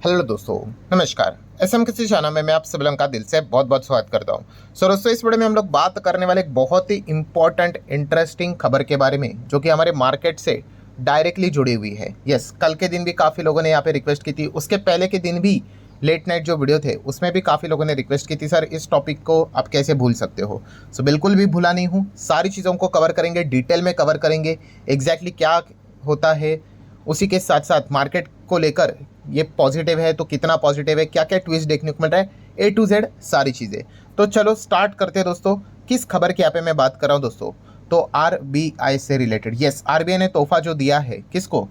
Hello दोस्तों, नमस्कार। SM किसी चैनल में मैं आप सभी लोगों का दिल से बहुत बहुत स्वागत करता हूं। दोस्तों, इस वीडियो में हम लोग बात करने वाले एक बहुत ही इंपॉर्टेंट इंटरेस्टिंग खबर के बारे में जो कि हमारे मार्केट से डायरेक्टली जुड़ी हुई है। यस, कल के दिन भी काफ़ी लोगों ने यहाँ पे रिक्वेस्ट की थी, उसके पहले के दिन भी लेट नाइट जो वीडियो थे उसमें भी काफ़ी लोगों ने रिक्वेस्ट की थी, सर इस टॉपिक को आप कैसे भूल सकते हो। बिल्कुल भी भूला नहीं हूँ, सारी चीज़ों को कवर करेंगे, डिटेल में कवर करेंगे, एग्जैक्टली क्या होता है। उसी के साथ साथ मार्केट को लेकर ये पॉजिटिव है तो कितना पॉजिटिव है, क्या क्या ट्विस्ट देखने को मिल रहा है, ए टू जेड सारी चीज़ें। तो चलो स्टार्ट करते हैं दोस्तों। किस खबर की यहाँ पे मैं बात कर रहा हूँ दोस्तों, तो आरबीआई से रिलेटेड। यस, आरबीआई ने तोहफा जो दिया है किसको,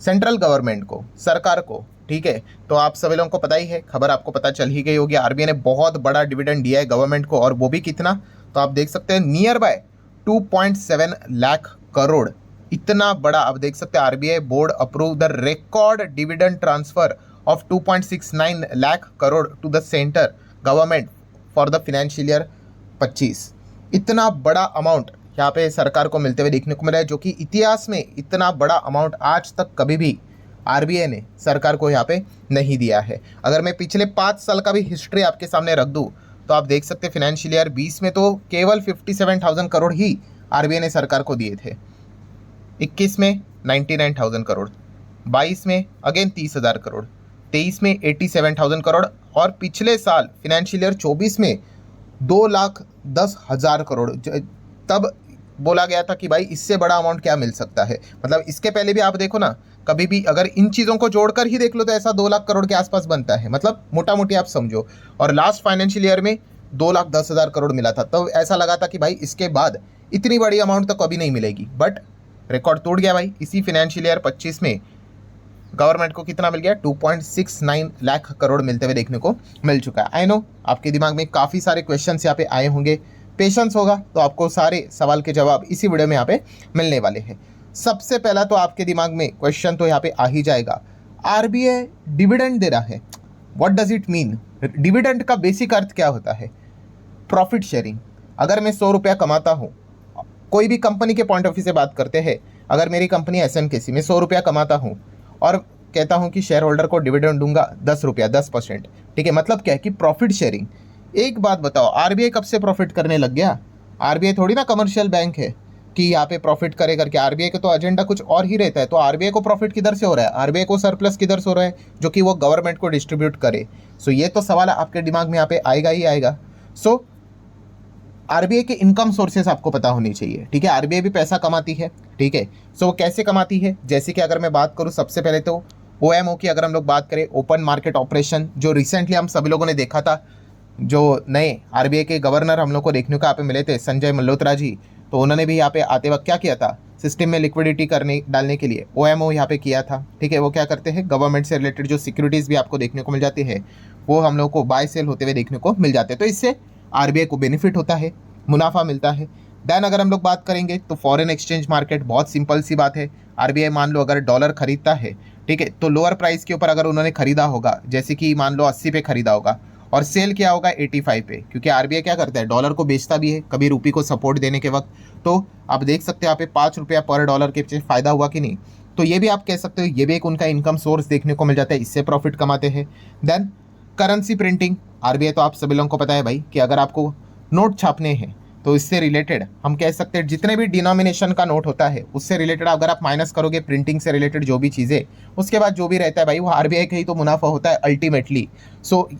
सेंट्रल गवर्नमेंट को, सरकार को। ठीक है, तो आप सभी लोगों को पता ही है, खबर आपको पता चल ही गई होगी। आरबीआई ने बहुत बड़ा डिविडेंड दिया है गवर्नमेंट को, और वो भी कितना, तो आप देख सकते हैं नियर बाय 2.7 लाख करोड़। इतना बड़ा आप देख सकते हैं। RBI board approve the record dividend transfer of 2.69 lakh crore to the centre government for the financial year 25। इतना बड़ा अमाउंट यहाँ पे सरकार को मिलते हुए देखने को मिला है, जो कि इतिहास में इतना बड़ा अमाउंट आज तक कभी भी आरबीआई ने सरकार को यहाँ पे नहीं दिया है। अगर मैं पिछले 5 साल का भी हिस्ट्री आपके सामने रख दूँ तो आप देख सकते हैं फाइनेंशियल ईयर 20 में तो केवल 57,000 करोड़ ही आरबीआई ने सरकार को दिए थे, 21 में 99,000 करोड़, 22 में अगेन 30,000 करोड़, 23 में 87,000 करोड़, और पिछले साल फाइनेंशियल ईयर 24 में 2,10,000 करोड़। तब बोला गया था कि भाई इससे बड़ा अमाउंट क्या मिल सकता है। मतलब इसके पहले भी आप देखो ना, कभी भी अगर इन चीज़ों को जोड़कर ही देख लो तो ऐसा 2 लाख करोड़ के आसपास बनता है, मतलब मोटा मोटी आप समझो। और लास्ट फाइनेंशियल ईयर में 2,10,000 करोड़ मिला था, तब ऐसा लगा था कि भाई इसके बाद इतनी बड़ी अमाउंट तो कभी नहीं मिलेगी, बट रिकॉर्ड टूट गया भाई। इसी फाइनेंशियल ईयर 25 में गवर्नमेंट को कितना मिल गया, 2.69 लाख करोड़ मिलते हुए देखने को मिल चुका है। आई नो आपके दिमाग में काफ़ी सारे क्वेश्चंस यहाँ पे आए होंगे, पेशेंस होगा तो आपको सारे सवाल के जवाब इसी वीडियो में यहाँ पे मिलने वाले हैं। सबसे पहला तो आपके दिमाग में क्वेश्चन तो यहाँ पे आ ही जाएगा, आरबीआई डिविडेंड दे रहा है, what does it mean. Dividend का बेसिक अर्थ क्या होता है, प्रॉफिट शेयरिंग। अगर मैं 100 रुपया कमाता हूँ, कोई भी कंपनी के पॉइंट ऑफ व्यू से बात करते हैं, अगर मेरी कंपनी एसएमकेसी में 100 रुपया कमाता हूँ और कहता हूँ कि शेयर होल्डर को डिविडेंड दूंगा 10 रुपया, 10%। ठीक है, मतलब क्या है कि प्रॉफिट शेयरिंग। एक बात बताओ, आरबीआई कब से प्रॉफिट करने लग गया। आरबीआई थोड़ी ना कमर्शियल बैंक है कि यहाँ पे प्रॉफिट करे करके। आरबीआई का तो एजेंडा कुछ और ही रहता है। तो आरबीआई को प्रॉफिट किधर से हो रहा है, आरबीआई को सरप्लस किधर से हो रहा है जो कि वो गवर्नमेंट को डिस्ट्रीब्यूट करे। ये तो सवाल आपके दिमाग में यहाँ पे आएगा ही आएगा। आरबीआई के इनकम सोर्सेस आपको पता होनी चाहिए। ठीक है, आरबीआई भी पैसा कमाती है। ठीक है, वो कैसे कमाती है, जैसे कि अगर मैं बात करूं सबसे पहले तो ओएमओ की अगर हम लोग बात करें, ओपन मार्केट ऑपरेशन, जो रिसेंटली हम सभी लोगों ने देखा था, जो नए आरबीआई के गवर्नर हम लोग को देखने को यहाँ पे मिले थे, संजय मल्होत्रा जी, तो उन्होंने भी यहाँ पे आते वक्त क्या किया था, सिस्टम में लिक्विडिटी डालने के लिए ओएमओ यहाँ पे किया था। ठीक है, वो क्या करते हैं, गवर्नमेंट से रिलेटेड जो सिक्योरिटीज़ भी आपको देखने को मिल जाती है वो हम लोग को बाय सेल होते हुए देखने को मिल जाते हैं। तो इससे आरबीआई को बेनिफिट होता है, मुनाफा मिलता है। देन अगर हम लोग बात करेंगे तो फॉरेन एक्सचेंज मार्केट, बहुत सिंपल सी बात है। आरबीआई मान लो अगर डॉलर खरीदता है, ठीक है, तो लोअर प्राइस के ऊपर अगर उन्होंने खरीदा होगा, जैसे कि मान लो 80 पे खरीदा होगा और सेल किया होगा 85 पे, क्योंकि आरबीआई क्या करता है, डॉलर को बेचता भी है कभी रुपये को सपोर्ट देने के वक्त। तो आप देख सकते हो यहाँ पे 5 रुपया पर डॉलर के पीछे फायदा हुआ कि नहीं। तो ये भी आप कह सकते हो, ये भी एक उनका इनकम सोर्स देखने को मिल जाता है, इससे प्रॉफिट कमाते हैं। देन करेंसी प्रिंटिंग, आरबीआई तो आप सभी लोगों को पता है भाई कि अगर आपको नोट छापने हैं तो इससे रिलेटेड हम कह सकते हैं जितने भी डिनोमिनेशन का नोट होता है उससे रिलेटेड अगर आप माइनस करोगे प्रिंटिंग से रिलेटेड जो भी चीज़ें, उसके बाद जो भी रहता है भाई वो आरबीआई का ही तो मुनाफा होता है अल्टीमेटली।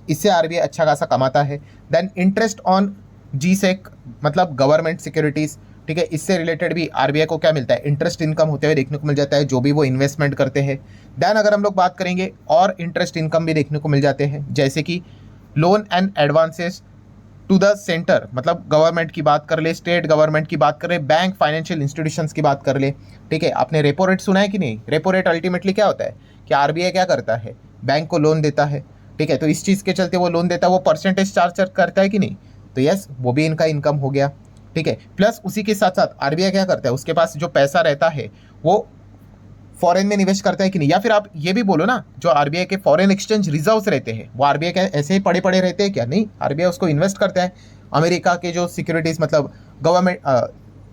इससे आरबीआई अच्छा खासा कमाता है। देन इंटरेस्ट ऑन जीसेक, मतलब गवर्नमेंट सिक्योरिटीज़। ठीक है, इससे रिलेटेड भी आरबीआई को क्या मिलता है, इंटरेस्ट इनकम होते हुए देखने को मिल जाता है, जो भी वो इन्वेस्टमेंट करते हैं। देन अगर हम लोग बात करेंगे और इंटरेस्ट इनकम भी देखने को मिल जाते हैं, जैसे कि loan and advances to the centre, मतलब गवर्नमेंट की बात कर ले, स्टेट गवर्नमेंट की बात कर ले, बैंक फाइनेंशियल इंस्टीट्यूशंस की बात कर ले। ठीक है, आपने रेपो रेट सुना है कि नहीं। रेपो रेट अल्टीमेटली क्या होता है कि आरबीआई क्या करता है, बैंक को लोन देता है। ठीक है, तो इस चीज़ के चलते वो लोन देता है, वो परसेंटेज चार्ज करता है कि नहीं, तो यस वो भी इनका इनकम हो गया। ठीक है, प्लस उसी के साथ साथ आरबीआई क्या करता है, उसके पास जो पैसा रहता है वो फॉरेन में निवेश करता है कि नहीं, या फिर आप ये भी बोलो ना, जो आरबीआई के फॉरेन एक्सचेंज रिजर्व्स रहते हैं वो आरबीआई के ऐसे ही पड़े पड़े रहते हैं क्या, नहीं, आरबीआई उसको इन्वेस्ट करता है। अमेरिका के जो सिक्योरिटीज़, मतलब गवर्नमेंट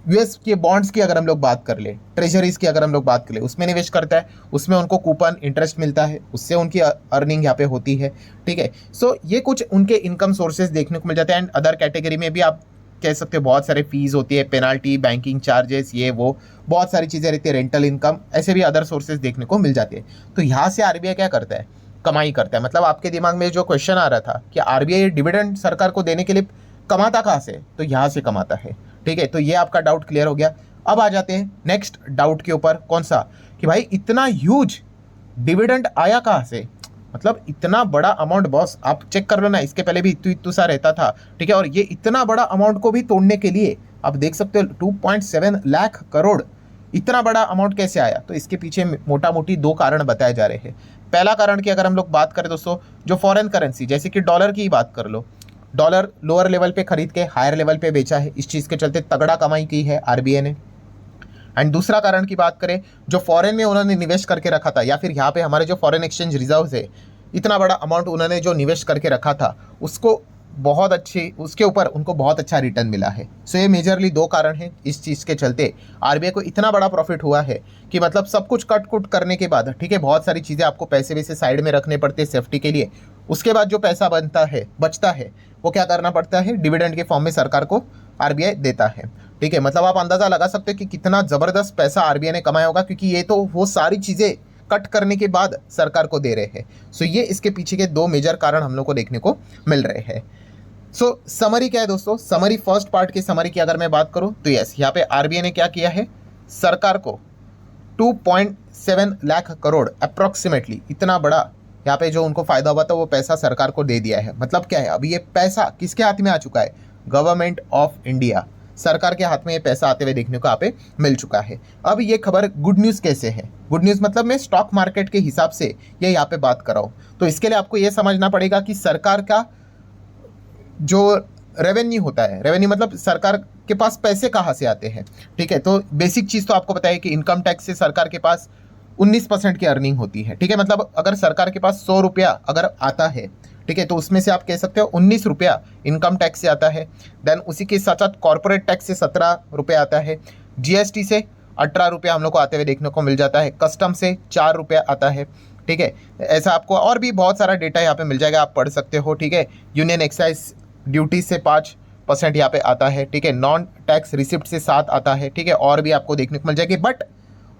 यूएस के बॉन्ड्स की अगर हम लोग बात कर ले, ट्रेजरीज की अगर हम लोग बात कर ले, उसमें निवेश करता है, उसमें उनको कूपन इंटरेस्ट मिलता है, उससे उनकी अर्निंग यहाँ पे होती है। ठीक है, सो ये कुछ उनके इनकम सोर्सेज देखने को मिल जाते हैं। एंड अदर कैटेगरी में भी आप कह सकते हो बहुत सारे फीस होती है, पेनाल्टी, बैंकिंग चार्जेस, ये वो बहुत सारी चीज़ें रहती है, रेंटल इनकम, ऐसे भी अदर सोर्सेज देखने को मिल जाती है। तो यहाँ से आरबीआई क्या करता है, कमाई करता है। मतलब आपके दिमाग में जो क्वेश्चन आ रहा था कि आरबीआई डिविडेंड सरकार को देने के लिए कमाता कहाँ से, तो यहाँ से कमाता है। ठीक है, तो ये आपका डाउट क्लियर हो गया। अब आ जाते हैं नेक्स्ट डाउट के ऊपर, कौन सा, कि भाई इतना ह्यूज डिविडेंड आया कहाँ से, मतलब इतना बड़ा अमाउंट, बॉस आप चेक कर लो ना, इसके पहले भी इतू सा रहता था। ठीक है, और ये इतना बड़ा अमाउंट को भी तोड़ने के लिए आप देख सकते हो 2.7 लाख करोड़, इतना बड़ा अमाउंट कैसे आया, तो इसके पीछे मोटा मोटी दो कारण बताए जा रहे हैं। पहला कारण की अगर हम लोग बात करें दोस्तों, जो फॉरेन करेंसी जैसे कि डॉलर की ही बात कर लो, डॉलर लोअर लेवल पे खरीद के हायर लेवल पे बेचा है, इस चीज़ के चलते तगड़ा कमाई की है आरबीआई ने। एंड दूसरा कारण की बात करें, जो फॉरेन में उन्होंने निवेश करके रखा था, या फिर यहाँ पे हमारे जो फॉरेन एक्सचेंज रिजर्व्स है, इतना बड़ा अमाउंट उन्होंने जो निवेश करके रखा था, उसको बहुत अच्छी, उसके ऊपर उनको बहुत अच्छा रिटर्न मिला है। सो ये मेजरली दो कारण हैं इस चीज़ के चलते आरबीआई को इतना बड़ा प्रॉफिट हुआ है कि मतलब सब कुछ कट कुट करने के बाद, ठीक है, बहुत सारी चीज़ें आपको पैसे वैसे साइड में रखने पड़ते हैं सेफ्टी के लिए, उसके बाद जो पैसा बनता है, बचता है, वो क्या करना पड़ता है, डिविडेंड के फॉर्म में सरकार को आरबीआई देता है। ठीक है, मतलब आप अंदाज़ा लगा सकते हो कि कितना ज़बरदस्त पैसा आरबीआई ने कमाया होगा, क्योंकि ये तो वो सारी चीज़ें कट करने के बाद सरकार को दे रहे हैं। सो ये इसके पीछे के दो मेजर कारण हम लोग को देखने को मिल रहे हैं। सो समरी क्या है दोस्तों, समरी फर्स्ट पार्ट की समरी की अगर मैं बात करूं तो यस, यहाँ पे आरबीआई ने क्या किया है, सरकार को 2.7 लाख करोड़ अप्रॉक्सीमेटली, इतना बड़ा यहाँ पे जो उनको फायदा हुआ था वो पैसा सरकार को दे दिया है। मतलब क्या है, अभी ये पैसा किसके हाथ में आ चुका है, गवर्नमेंट ऑफ इंडिया, सरकार के हाथ में ये पैसा आते हुए देखने को यहाँ पे मिल चुका है। अब ये खबर गुड न्यूज़ कैसे है, गुड न्यूज़ मतलब मैं स्टॉक मार्केट के हिसाब से ये यहाँ पे बात कर रहा हूँ। तो इसके लिए आपको ये समझना पड़ेगा कि सरकार का जो रेवेन्यू होता है, रेवेन्यू मतलब सरकार के पास पैसे कहाँ से आते हैं। ठीक है, तो बेसिक चीज़ तो आपको बताया कि इनकम टैक्स से सरकार के पास 19% की अर्निंग होती है। ठीक है, मतलब अगर सरकार के पास 100 रुपया अगर आता है, ठीक है, तो उसमें से आप कह सकते हो 19 रुपया इनकम टैक्स से आता है। देन उसी के साथ साथ कॉर्पोरेट टैक्स से 17 रुपया आता है, जीएसटी से 18 रुपया हम लोग को आते हुए देखने को मिल जाता है, कस्टम से 4 रुपया आता है। ठीक है, ऐसा आपको और भी बहुत सारा डेटा यहाँ पे मिल जाएगा, आप पढ़ सकते हो। ठीक है, यूनियन एक्साइज ड्यूटी से 5% यहाँ पे आता है। ठीक है, नॉन टैक्स रिसिप्ट से 7 आता है। ठीक है, और भी आपको देखने को मिल जाएगी। बट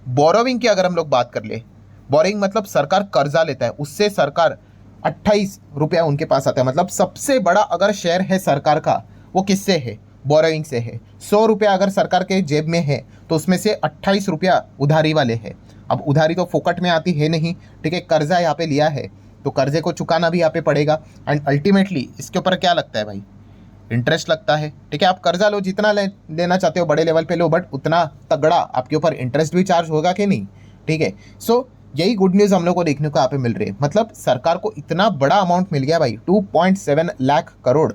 बोरोविंग की अगर हम लोग बात कर ले, बोरोविंग मतलब सरकार कर्जा लेता है, उससे सरकार 28 रुपया उनके पास आता है। मतलब सबसे बड़ा अगर शेयर है सरकार का, वो किससे है, बोरोविंग से है। 100 रुपया अगर सरकार के जेब में है तो उसमें से 28 रुपया उधारी वाले है। अब उधारी तो फोकट में आती है नहीं, ठीक है, कर्जा यहाँ पे लिया है तो कर्जे को चुकाना भी यहाँ पे पड़ेगा। एंड अल्टीमेटली इसके ऊपर क्या लगता है भाई, इंटरेस्ट लगता है। ठीक है, आप कर्जा लो, जितना लेना चाहते हो बड़े लेवल पे लो, बट उतना तगड़ा आपके ऊपर इंटरेस्ट भी चार्ज होगा कि नहीं। ठीक है, सो यही गुड न्यूज़ हम लोग को देखने को यहाँ पे मिल रही है। मतलब सरकार को इतना बड़ा अमाउंट मिल गया भाई, 2.7 लाख करोड़।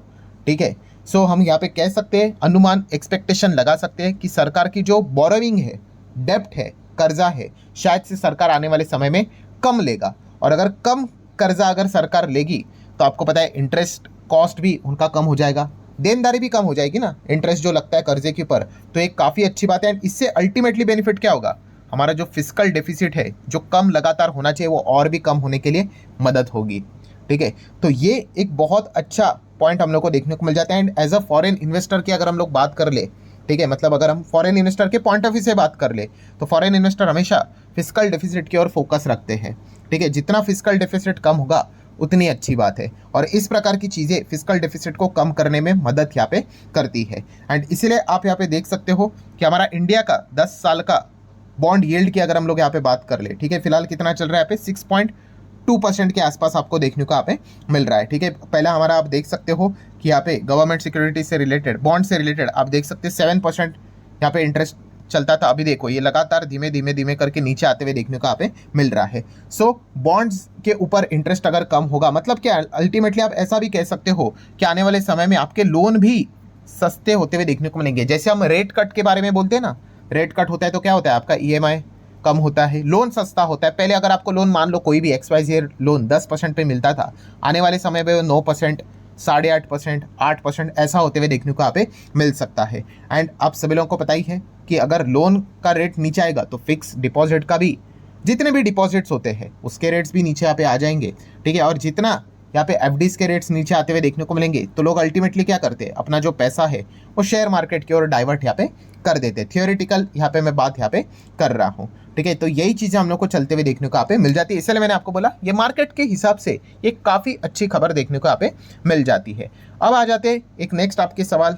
ठीक है, सो हम यहाँ पे कह सकते हैं, अनुमान एक्सपेक्टेशन लगा सकते हैं कि सरकार की जो बोरोविंग है, डेप्ट है, कर्जा है, शायद से सरकार आने वाले समय में कम लेगा। और अगर कम कर्जा अगर सरकार लेगी तो आपको पता है इंटरेस्ट कॉस्ट भी उनका कम हो जाएगा, देनदारी भी कम हो जाएगी ना, इंटरेस्ट जो लगता है कर्जे के ऊपर। तो एक काफ़ी अच्छी बात है। एंड इससे अल्टीमेटली बेनिफिट क्या होगा, हमारा जो फिस्कल डेफिसिट है, जो कम लगातार होना चाहिए, वो और भी कम होने के लिए मदद होगी। ठीक है, तो ये एक बहुत अच्छा पॉइंट हम लोग को देखने को मिल जाता है। And as a foreign investor की अगर हम लोग बात कर ले, ठीक है, मतलब अगर हम फॉरेन इन्वेस्टर के पॉइंट ऑफ व्यू से बात कर ले, तो फॉरेन इन्वेस्टर हमेशा फिस्कल डेफिसिट की ओर फोकस रखते हैं। ठीक है, जितना फिस्कल डेफिसिट कम होगा उतनी अच्छी बात है। और इस प्रकार की चीज़ें फिस्कल डेफिसिट को कम करने में मदद यहाँ पे करती है। एंड इसीलिए आप यहाँ पे देख सकते हो कि हमारा इंडिया का 10 साल का बॉन्ड यील्ड की अगर हम लोग यहाँ पे बात कर ले, ठीक है, फिलहाल कितना चल रहा है यहाँ पे, 6.2% के आसपास आपको देखने को यहाँ पे मिल रहा है। ठीक है, पहला हमारा आप देख सकते हो कि यहाँ पे गवर्नमेंट सिक्योरिटी से रिलेटेड, बॉन्ड से रिलेटेड आप देख सकते हैं 7% यहाँ पे इंटरेस्ट चलता था। अभी देखो ये लगातार धीमे धीमे धीमे करके नीचे आते हुए देखने को यहाँ पे मिल रहा है। सो बॉन्ड्स के ऊपर इंटरेस्ट अगर कम होगा, मतलब क्या, अल्टीमेटली आप ऐसा भी कह सकते हो कि आने वाले समय में आपके लोन भी सस्ते होते हुए देखने को मिलेंगे। जैसे हम रेट कट के बारे में बोलते हैं ना, रेट कट होता है तो क्या होता है, आपका ईएमआई कम होता है, लोन सस्ता होता है। पहले अगर आपको लोन, मान लो कोई भी XYZ लोन 10% पे मिलता था, आने वाले समय में 9%, 8.5%, 8% ऐसा होते हुए देखने को यहाँ पे मिल सकता है। एंड आप सभी लोगों को पता ही है कि अगर लोन का रेट नीचे आएगा तो फिक्स डिपॉजिट का भी, जितने भी डिपॉजिट्स होते हैं उसके रेट्स भी नीचे यहाँ पे आ जाएंगे, ठीक है। और जितना यहाँ पे एफडीज के रेट्स नीचे आते हुए देखने को मिलेंगे तो लोग अल्टीमेटली क्या करते हैं, अपना जो पैसा है वो शेयर मार्केट की ओर डाइवर्ट यहाँ पे कर देते हैं। थियोरेटिकल यहाँ पे मैं बात यहाँ पे कर रहा हूँ, ठीक है। तो यही चीज़ें हम लोग को चलते हुए देखने को यहाँ पे मिल जाती है। इसलिए मैंने आपको बोला ये मार्केट के हिसाब से ये काफ़ी अच्छी खबर देखने को यहाँ पे मिल जाती है। अब आ जाते हैं एक नेक्स्ट आपके सवाल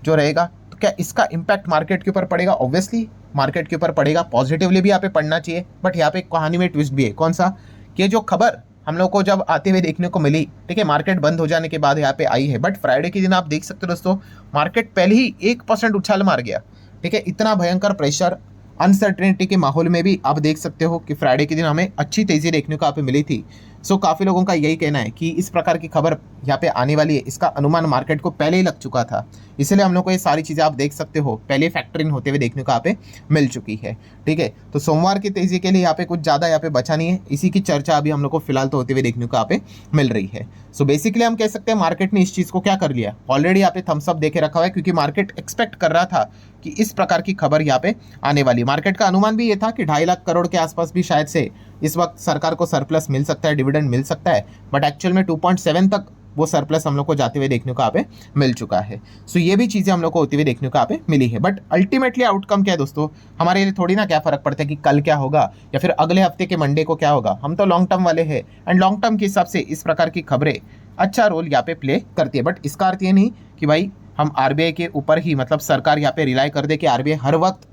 जो रहेगा, तो क्या इसका इम्पैक्ट मार्केट के ऊपर पड़ेगा? ऑब्वियसली मार्केट के ऊपर पड़ेगा, पॉजिटिवली भी यहाँ पे पढ़ना चाहिए। बट यहाँ पे कहानी में ट्विस्ट भी है। कौन सा? कि जो खबर हम लोग को जब आते हुए देखने को मिली, ठीक है, मार्केट बंद हो जाने के बाद यहाँ पे आई है, बट फ्राइडे के दिन आप देख सकते हो दोस्तों, मार्केट पहले ही 1% उछाल मार गया, ठीक है। इतना भयंकर प्रेशर, अनसर्टेनिटी के माहौल में भी आप देख सकते हो कि फ्राइडे के दिन हमें अच्छी तेज़ी देखने को यहाँ पे मिली थी। सो काफ़ी लोगों का यही कहना है कि इस प्रकार की खबर यहाँ पे आने वाली है, इसका अनुमान मार्केट को पहले ही लग चुका था। इसलिए हम लोग को ये सारी चीज़ें आप देख सकते हो पहले फैक्टर इन होते हुए देखने को यहाँ पे मिल चुकी है, ठीक है। तो सोमवार की तेज़ी के लिए यहाँ पे कुछ ज़्यादा यहाँ पे बचा नहीं है, इसी की चर्चा अभी हम लोग को फिलहाल तो होते हुए देखने को यहाँ पे मिल रही है। सो बेसिकली हम कह सकते हैं मार्केट ने इस चीज़ को क्या कर लिया, ऑलरेडी यहाँ पे थम्स अप देके रखा हुआ है, क्योंकि मार्केट एक्सपेक्ट कर रहा था कि इस प्रकार की खबर यहाँ पे आने वाली। मार्केट का अनुमान भी ये था कि 2.5 लाख करोड़ के आसपास भी शायद से इस वक्त सरकार को सरप्लस मिल सकता है, डिविडेंड मिल सकता है। बट एक्चुअल में 2.7 तक वो सरप्लस हम लोग को जाते हुए देखने को यहाँ पे मिल चुका है। सो ये भी चीज़ें हम लोग को होती हुई देखने को यहाँ पे मिली है। बट अल्टीमेटली आउटकम क्या है दोस्तों, हमारे लिए थोड़ी ना क्या फ़र्क पड़ता है कि कल क्या होगा या फिर अगले हफ्ते के मंडे को क्या होगा। हम तो लॉन्ग टर्म वाले हैं, एंड लॉन्ग टर्म के हिसाब से इस प्रकार की खबरें अच्छा रोल यहाँ पे प्ले करती है। बट इसका अर्थ ये नहीं कि भाई हम आरबीआई के ऊपर ही, मतलब सरकार यहाँ पे रिलाई कर दे कि आरबीआई हर वक्त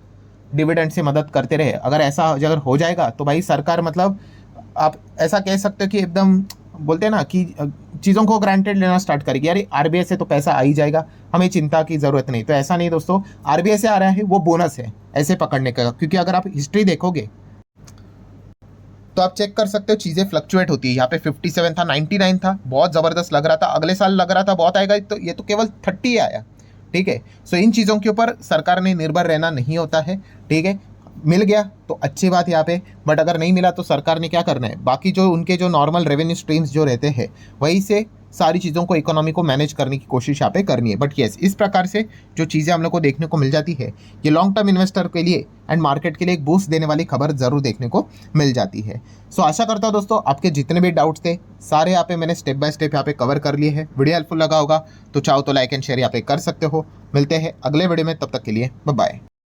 डिविडेंड से मदद करते रहे। अगर ऐसा अगर हो जाएगा तो भाई सरकार, मतलब आप ऐसा कह सकते हो कि एकदम बोलते हैं ना कि चीज़ों को ग्रांटेड लेना स्टार्ट करेगी, यार आरबीआई से तो पैसा आ ही जाएगा, हमें चिंता की ज़रूरत नहीं। तो ऐसा नहीं दोस्तों, आरबीआई से आ रहा है वो बोनस है ऐसे पकड़ने का। क्योंकि अगर आप हिस्ट्री देखोगे तो आप चेक कर सकते हो चीज़ें फ्लक्चुएट होती है। यहाँ पे 57 था, 99 था, बहुत ज़बरदस्त लग रहा था। अगले साल लग रहा था बहुत आएगा, तो ये तो केवल 30 आया, ठीक है। सो इन चीज़ों के ऊपर सरकार ने निर्भर रहना नहीं होता है, ठीक है। मिल गया तो अच्छी बात यहाँ पे, बट अगर नहीं मिला तो सरकार ने क्या करना है, बाकी जो उनके जो नॉर्मल रेवेन्यू स्ट्रीम्स जो रहते हैं वहीं से सारी चीज़ों को, इकोनॉमी को मैनेज करने की कोशिश यहाँ पे करनी है। बट येस, इस प्रकार से जो चीज़ें हम लोग को देखने को मिल जाती है, ये लॉन्ग टर्म इन्वेस्टर के लिए एंड मार्केट के लिए एक बूस्ट देने वाली खबर ज़रूर देखने को मिल जाती है। सो आशा करता हूँ दोस्तों आपके जितने भी डाउट्स थे सारे यहाँ पे मैंने स्टेप बाय स्टेप यहाँ पे कवर कर लिए हैं। वीडियो हेल्पफुल लगा होगा तो चाहो तो लाइक एंड शेयर यहाँ पे कर सकते हो। मिलते हैं अगले वीडियो में, तब तक के लिए बाय बाय।